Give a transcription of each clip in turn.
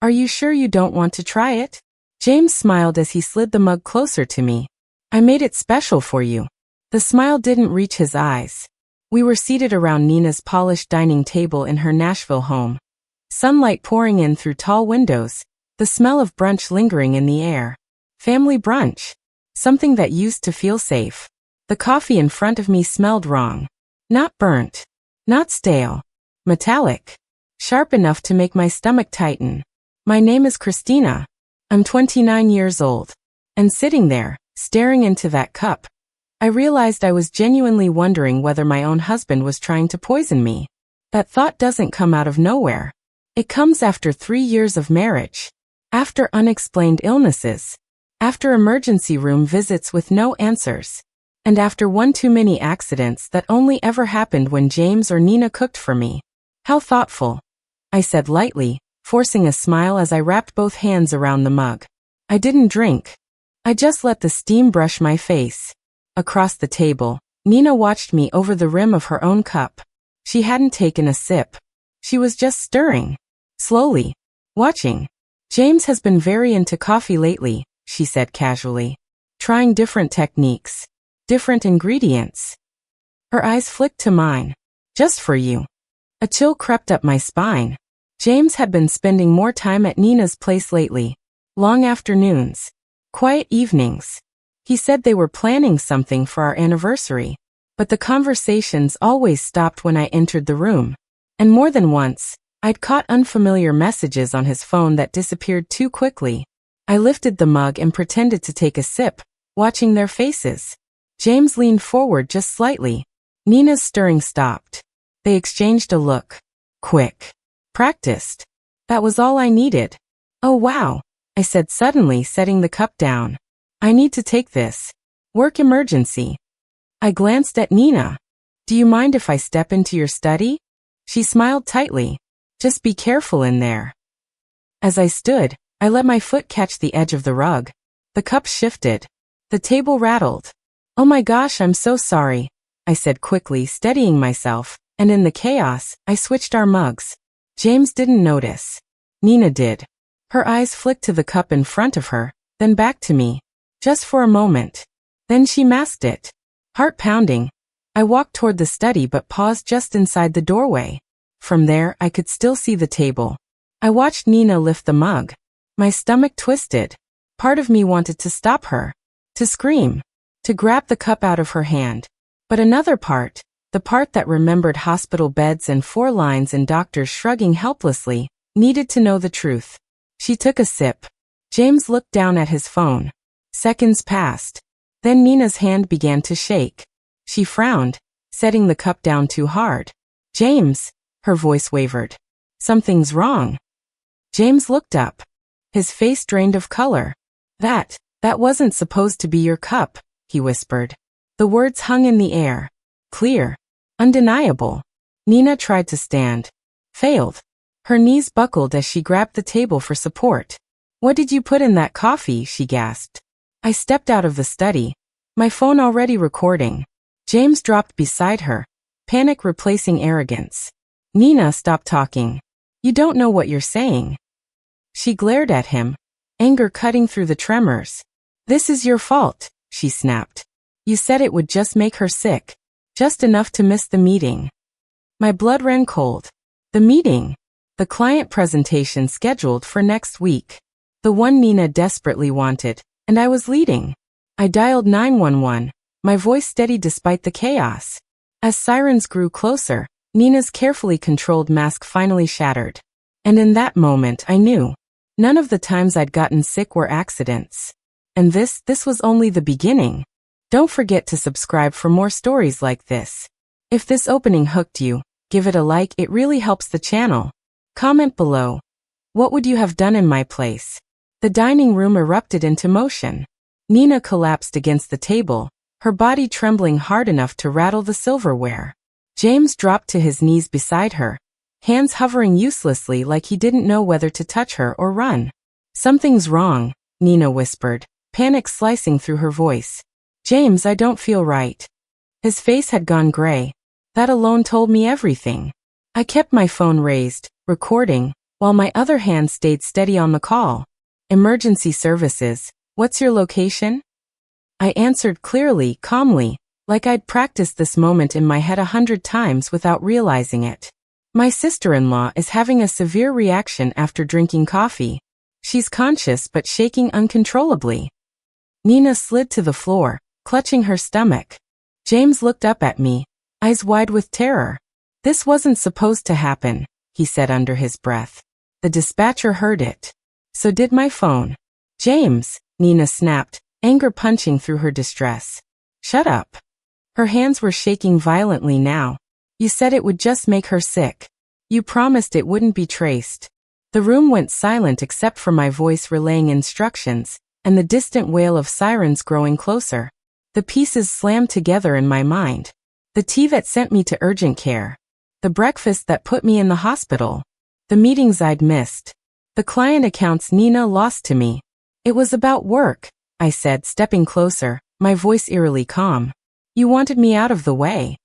Are you sure you don't want to try it? James smiled as he slid the mug closer to me. I made it special for you. The smile didn't reach his eyes. We were seated around Nina's polished dining table in her Nashville home. Sunlight pouring in through tall windows, the smell of brunch lingering in the air. Family brunch. Something that used to feel safe. The coffee in front of me smelled wrong. Not burnt. Not stale. Metallic. Sharp enough to make my stomach tighten. My name is Christina. I'm 29 years old. And sitting there, staring into that cup, I realized I was genuinely wondering whether my own husband was trying to poison me. That thought doesn't come out of nowhere. It comes after 3 years of marriage. After unexplained illnesses. After emergency room visits with no answers. And after one too many accidents that only ever happened when James or Nina cooked for me. How thoughtful, I said lightly, forcing a smile as I wrapped both hands around the mug. I didn't drink. I just let the steam brush my face. Across the table, Nina watched me over the rim of her own cup. She hadn't taken a sip. She was just stirring. Slowly. Watching. James has been very into coffee lately, she said casually. Trying different techniques. Different ingredients. Her eyes flicked to mine. Just for you. A chill crept up my spine. James had been spending more time at Nina's place lately. Long afternoons. Quiet evenings. He said they were planning something for our anniversary. But the conversations always stopped when I entered the room. And more than once, I'd caught unfamiliar messages on his phone that disappeared too quickly. I lifted the mug and pretended to take a sip, watching their faces. James leaned forward just slightly. Nina's stirring stopped. They exchanged a look. Quick. Practiced. That was all I needed. Oh wow, I said suddenly, setting the cup down. I need to take this. Work emergency. I glanced at Nina. Do you mind if I step into your study? She smiled tightly. Just be careful in there. As I stood, I let my foot catch the edge of the rug. The cup shifted. The table rattled. Oh my gosh, I'm so sorry, I said quickly, steadying myself, and in the chaos, I switched our mugs. James didn't notice. Nina did. Her eyes flicked to the cup in front of her, then back to me. Just for a moment. Then she masked it. Heart pounding. I walked toward the study but paused just inside the doorway. From there, I could still see the table. I watched Nina lift the mug. My stomach twisted. Part of me wanted to stop her. To scream. To grab the cup out of her hand. But another part, the part that remembered hospital beds and 4 lines and doctors shrugging helplessly, needed to know the truth. She took a sip. James looked down at his phone. Seconds passed. Then Nina's hand began to shake. She frowned, setting the cup down too hard. James, her voice wavered. Something's wrong. James looked up. His face drained of color. That wasn't supposed to be your cup, he whispered. The words hung in the air. Clear. Undeniable. Nina tried to stand. Failed. Her knees buckled as she grabbed the table for support. What did you put in that coffee? She gasped. I stepped out of the study, my phone already recording. James dropped beside her, panic replacing arrogance. Nina stopped talking. You don't know what you're saying. She glared at him, anger cutting through the tremors. This is your fault, she snapped. You said it would just make her sick, just enough to miss the meeting. My blood ran cold. The meeting. The client presentation scheduled for next week. The one Nina desperately wanted. And I was leading. I dialed 911, my voice steady despite the chaos. As sirens grew closer, Nina's carefully controlled mask finally shattered. And in that moment I knew. None of the times I'd gotten sick were accidents. And this was only the beginning. Don't forget to subscribe for more stories like this. If this opening hooked you, give it a like, it really helps the channel. Comment below. What would you have done in my place? The dining room erupted into motion. Nina collapsed against the table, her body trembling hard enough to rattle the silverware. James dropped to his knees beside her, hands hovering uselessly like he didn't know whether to touch her or run. Something's wrong, Nina whispered, panic slicing through her voice. James, I don't feel right. His face had gone gray. That alone told me everything. I kept my phone raised, recording, while my other hand stayed steady on the call. Emergency services, what's your location? I answered clearly, calmly, like I'd practiced this moment in my head 100 times without realizing it. My sister-in-law is having a severe reaction after drinking coffee. She's conscious but shaking uncontrollably. Nina slid to the floor, clutching her stomach. James looked up at me, eyes wide with terror. This wasn't supposed to happen, he said under his breath. The dispatcher heard it. So did my phone. James, Nina snapped, anger punching through her distress. Shut up. Her hands were shaking violently now. You said it would just make her sick. You promised it wouldn't be traced. The room went silent except for my voice relaying instructions, and the distant wail of sirens growing closer. The pieces slammed together in my mind. The tea that sent me to urgent care. The breakfast that put me in the hospital. The meetings I'd missed. The client accounts Nina lost to me. It was about work, I said, stepping closer, my voice eerily calm. You wanted me out of the way.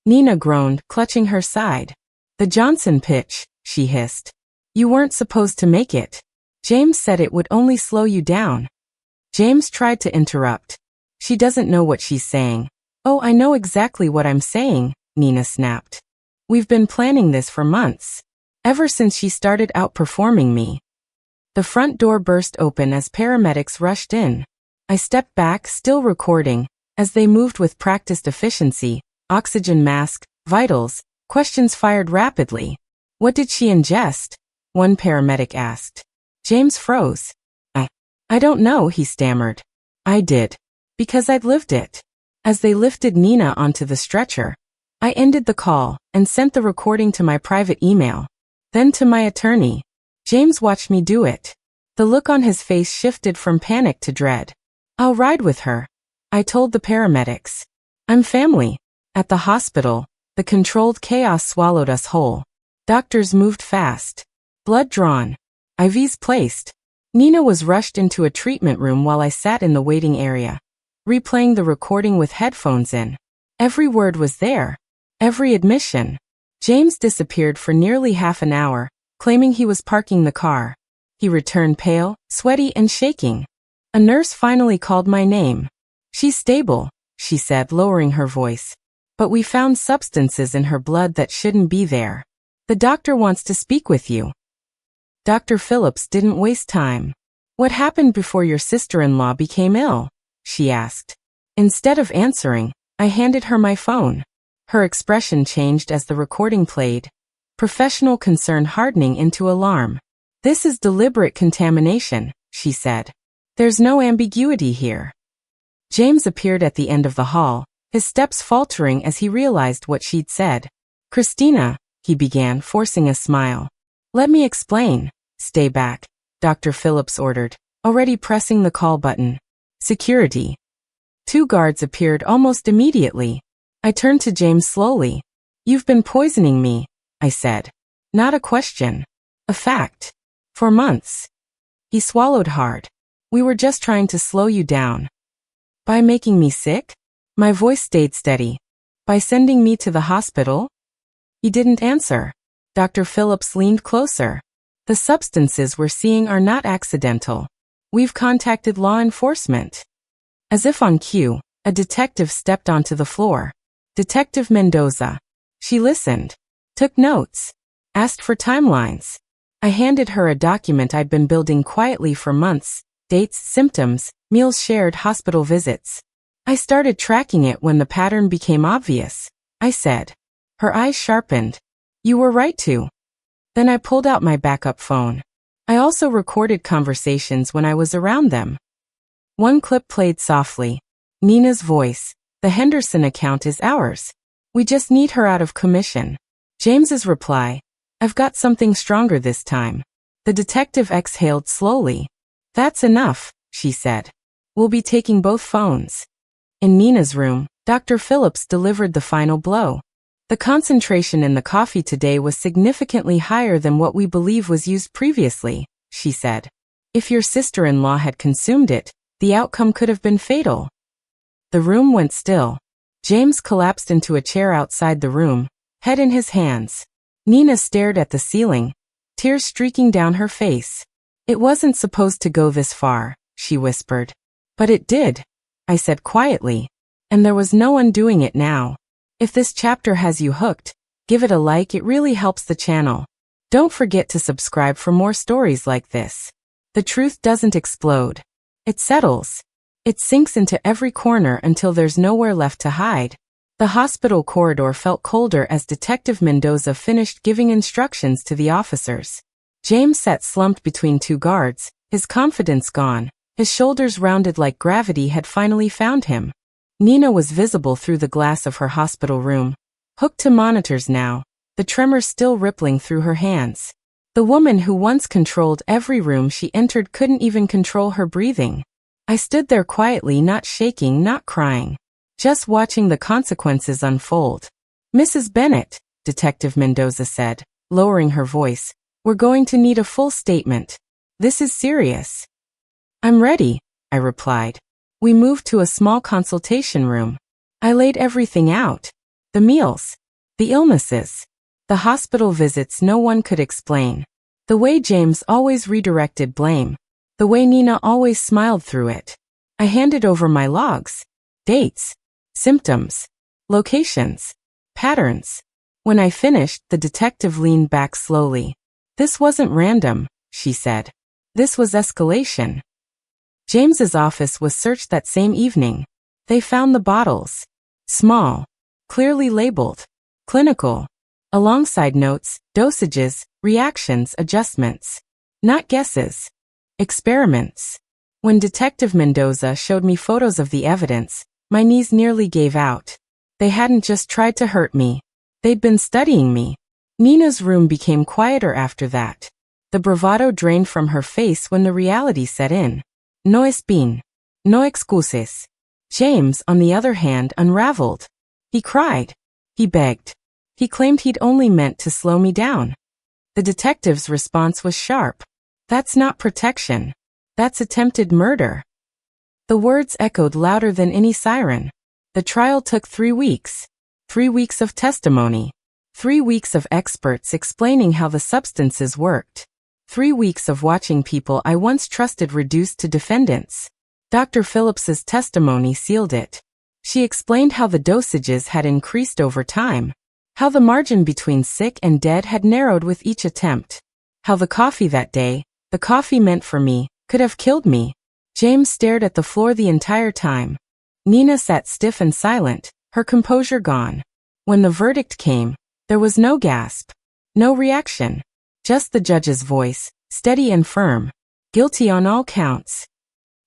Nina groaned, clutching her side. The Johnson pitch, she hissed. You weren't supposed to make it. James said it would only slow you down. James tried to interrupt. She doesn't know what she's saying. Oh, I know exactly what I'm saying, Nina snapped. We've been planning this for months. Ever since she started outperforming me. The front door burst open as paramedics rushed in. I stepped back, still recording, as they moved with practiced efficiency, oxygen mask, vitals, questions fired rapidly. What did she ingest? One paramedic asked. James froze. I don't know, he stammered. I did. Because I'd lived it. As they lifted Nina onto the stretcher, I ended the call and sent the recording to my private email. Then to my attorney. James watched me do it. The look on his face shifted from panic to dread. I'll ride with her, I told the paramedics. I'm family. At the hospital, the controlled chaos swallowed us whole. Doctors moved fast. Blood drawn. IVs placed. Nina was rushed into a treatment room while I sat in the waiting area, replaying the recording with headphones in. Every word was there. Every admission. James disappeared for nearly half an hour, claiming he was parking the car. He returned pale, sweaty, and shaking. A nurse finally called my name. She's stable, she said, lowering her voice. But we found substances in her blood that shouldn't be there. The doctor wants to speak with you. Dr. Phillips didn't waste time. What happened before your sister-in-law became ill? She asked. Instead of answering, I handed her my phone. Her expression changed as the recording played, professional concern hardening into alarm. This is deliberate contamination, she said. There's no ambiguity here. James appeared at the end of the hall, his steps faltering as he realized what she'd said. Christina, he began, forcing a smile. Let me explain. Stay back, Dr. Phillips ordered, already pressing the call button. Security. 2 guards appeared almost immediately. I turned to James slowly. You've been poisoning me, I said. Not a question. A fact. For months. He swallowed hard. We were just trying to slow you down. By making me sick? My voice stayed steady. By sending me to the hospital? He didn't answer. Dr. Phillips leaned closer. The substances we're seeing are not accidental. We've contacted law enforcement. As if on cue, a detective stepped onto the floor. Detective Mendoza. She listened. Took notes. Asked for timelines. I handed her a document I'd been building quietly for months. Dates, symptoms, meals shared, hospital visits. I started tracking it when the pattern became obvious, I said. Her eyes sharpened. You were right to. Then I pulled out my backup phone. I also recorded conversations when I was around them. One clip played softly. Nina's voice. The Henderson account is ours. We just need her out of commission. James's reply. I've got something stronger this time. The detective exhaled slowly. That's enough, she said. We'll be taking both phones. In Nina's room, Dr. Phillips delivered the final blow. The concentration in the coffee today was significantly higher than what we believe was used previously, she said. If your sister-in-law had consumed it, the outcome could have been fatal. The room went still. James collapsed into a chair outside the room, head in his hands. Nina stared at the ceiling, tears tears streaking down her face. It wasn't supposed to go this far, she whispered. But it did, I said quietly. And there was no undoing it now. If this chapter has you hooked, give it a like, it really helps the channel. Don't forget to subscribe for more stories like this. The truth doesn't explode. It settles. It sinks into every corner until there's nowhere left to hide. The hospital corridor felt colder as Detective Mendoza finished giving instructions to the officers. James sat slumped between two guards, his confidence gone, his shoulders rounded like gravity had finally found him. Nina was visible through the glass of her hospital room, hooked to monitors now, the tremor still rippling through her hands. The woman who once controlled every room she entered couldn't even control her breathing. I stood there quietly, not shaking, not crying, just watching the consequences unfold. Mrs. Bennett, Detective Mendoza said, lowering her voice, we're going to need a full statement. This is serious. I'm ready, I replied. We moved to a small consultation room. I laid everything out. The meals, the illnesses, the hospital visits no one could explain. The way James always redirected blame. The way Nina always smiled through it. I handed over my logs, dates, symptoms, locations, patterns. When I finished, the detective leaned back slowly. This wasn't random, she said. This was escalation. James's office was searched that same evening. They found the bottles. Small, clearly labeled, clinical. Alongside notes, dosages, reactions, adjustments. Not guesses. Experiments. When Detective Mendoza showed me photos of the evidence, my knees nearly gave out. They hadn't just tried to hurt me. They'd been studying me. Nina's room became quieter after that. The bravado drained from her face when the reality set in. No espin. No excuses. James, on the other hand, unraveled. He cried. He begged. He claimed he'd only meant to slow me down. The detective's response was sharp. That's not protection. That's attempted murder. The words echoed louder than any siren. The trial took 3 weeks. 3 weeks of testimony. 3 weeks of experts explaining how the substances worked. 3 weeks of watching people I once trusted reduced to defendants. Dr. Phillips's testimony sealed it. She explained how the dosages had increased over time. How the margin between sick and dead had narrowed with each attempt. How the coffee that day, the coffee meant for me, could have killed me. James stared at the floor the entire time. Nina sat stiff and silent, her composure gone. When the verdict came, there was no gasp, no reaction. Just the judge's voice, steady and firm. Guilty on all counts.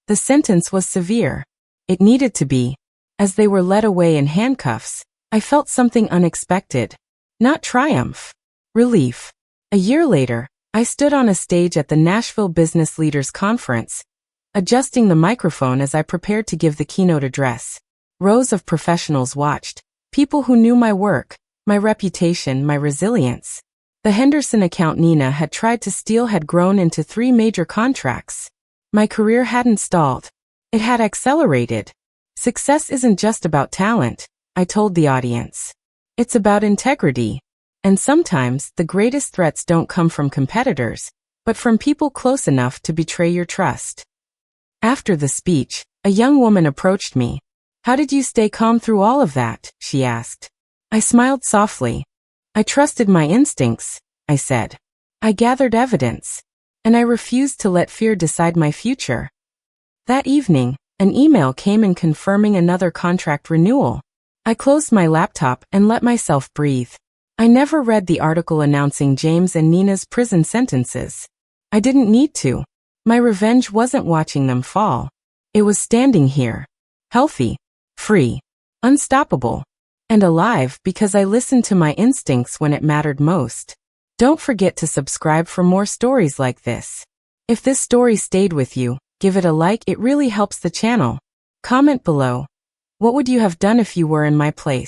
The sentence was severe. It needed to be. As they were led away in handcuffs, I felt something unexpected. Not triumph. Relief. A year later, I stood on a stage at the Nashville Business Leaders Conference, adjusting the microphone as I prepared to give the keynote address. Rows of professionals watched, people who knew my work, my reputation, my resilience. The Henderson account Nina had tried to steal had grown into 3 major contracts. My career hadn't stalled. It had accelerated. Success isn't just about talent, I told the audience. It's about integrity. And sometimes the greatest threats don't come from competitors, but from people close enough to betray your trust. After the speech, a young woman approached me. How did you stay calm through all of that? She asked. I smiled softly. I trusted my instincts, I said. I gathered evidence. And I refused to let fear decide my future. That evening, an email came in confirming another contract renewal. I closed my laptop and let myself breathe. I never read the article announcing James and Nina's prison sentences. I didn't need to. My revenge wasn't watching them fall. It was standing here. Healthy, free, unstoppable, and alive because I listened to my instincts when it mattered most. Don't forget to subscribe for more stories like this. If this story stayed with you, give it a like, it really helps the channel. Comment below. What would you have done if you were in my place?